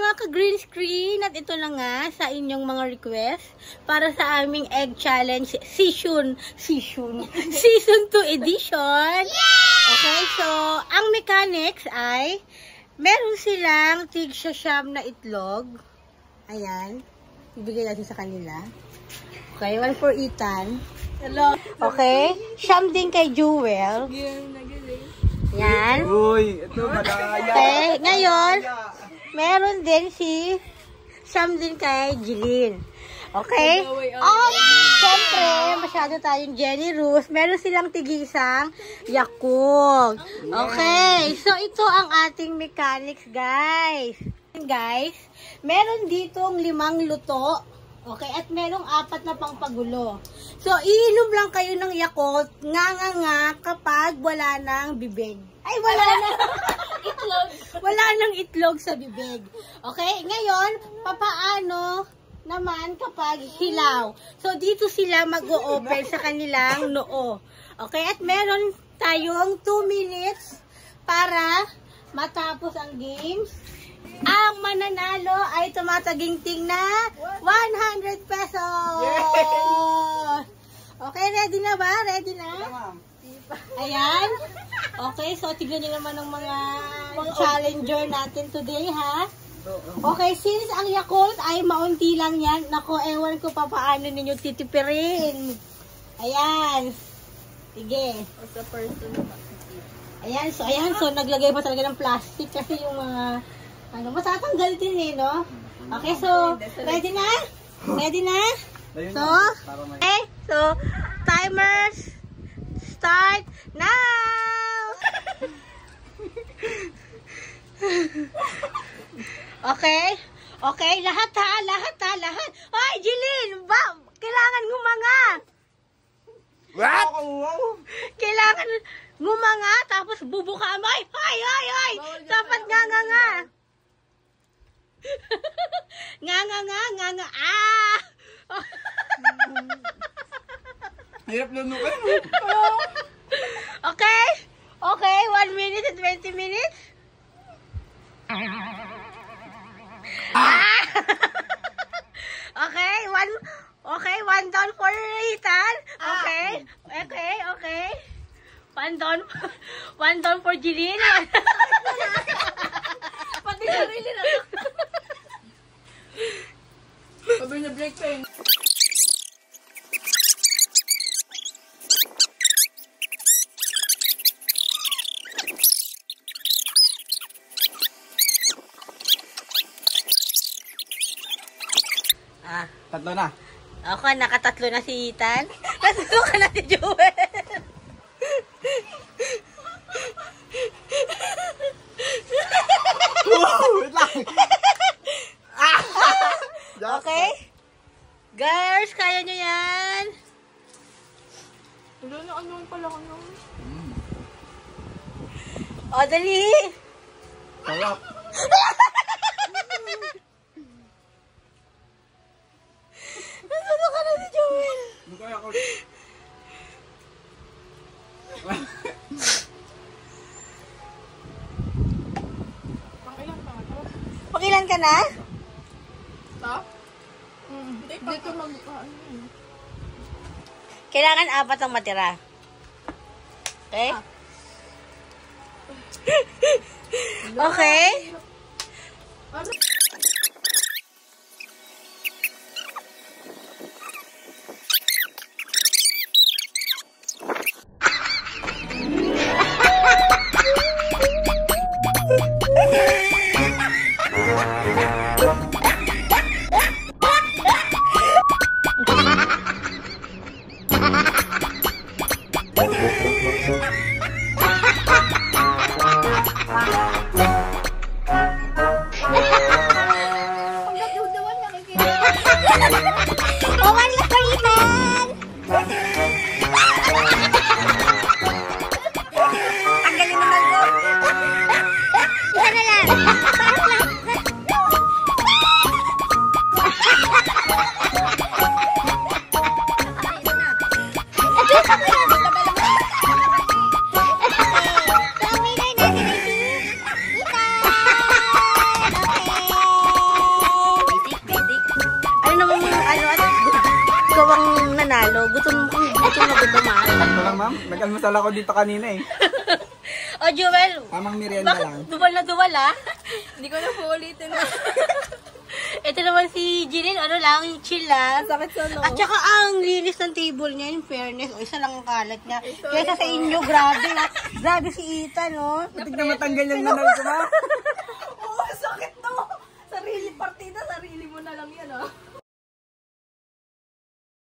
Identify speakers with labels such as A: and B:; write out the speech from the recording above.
A: mga ka-green screen, at ito na nga sa inyong mga request para sa aming egg challenge season 2 edition. Okay, so ang mechanics ay meron silang tig-siyam na itlog. Ayan, ibigay natin sa kanila. Okay, one for Ethan. Hello. Okay, siyam din kay Jewel. Yan.
B: Uy, ito madaya.
A: Okay, ngayon, meron din si siyam din kay Jeline. Okay? Siyempre, masyado tayong generous. Meron silang tig-isang Yakult. Okay, so ito ang ating mechanics, guys. Guys, meron ditong 5 luto. Okay, at merong 4 na pangpagulo. So, iinom lang kayo ng Yakult, nga kapag wala nang bibig. Ay, wala nang itlog. Wala nang itlog sa bibig. Okay, ngayon, papaano naman kapag hilaw? So, dito sila mag-o-open sa kanilang noo. Okay, at meron tayong 2 minutes para matapos ang games. Ang mananalo ay tumataginting na 100 pesos. Okay, ready na ba? Ready na? Ayan. Okay, so tignan nyo naman ng mga challenger natin today, ha? Okay, since ang Yakult ay maunti lang yan, nako, ewan ko pa paano ninyo titipirin. Ayan. Sige. Ayan, so naglagay pa talaga ng plastic kasi yung mga matatanggal din no? Okay, so, ready na? Ready na? So, okay, so, timers start now! Okay, lahat. Ay, Jeline, kailangan ngumanga.
B: What?
A: Kailangan ngumanga, tapos bubuka mo. Ay! Dapat nga. Nga. Ah!
B: Hirap lunukin.
A: Okay, 1 minute and 20 minutes. Ah! Okay, one down for Ethan. Okay. One down for Jeline. Pati sarili na.
C: Sabi niya break time.
B: Tatlo na.
A: Ako, nakatatlo na si Ethan. Tatlo ka na si Joel.
B: Wait lang.
A: Okay? Girls, kaya nyo yan?
C: Wala na ano pala ano.
A: O, dali.
B: Sarap.
A: Tatlo ka na si Joel.
B: Hindi kaya ako.
A: Pakilan ka na?
C: Stop? Hindi ko
A: Kailangan 4 ang matira. Okay? Okay? ang nanalo. Gutom na gutom ha.
B: Ito lang, ma'am. Nag-almusal ako dito kanina eh.
A: O, Jewel.
B: Tamang merienda lang.
A: Duwal na duwal ha.
C: Hindi ko na po ulitin.
A: Ito naman si Jeline, ano lang, chill lang.
C: Sakit sa no.
A: At saka ang linis ng table niya, in fairness. O, isa lang ang kalat niya. Kaysa sa inyo, grabe ha. Grabe si Ethan, no?
B: Batik na matanggal yung nanal ko, ma'am.
C: Oo, sakit no. Sarili partida, sarili mo na lang yan, oh.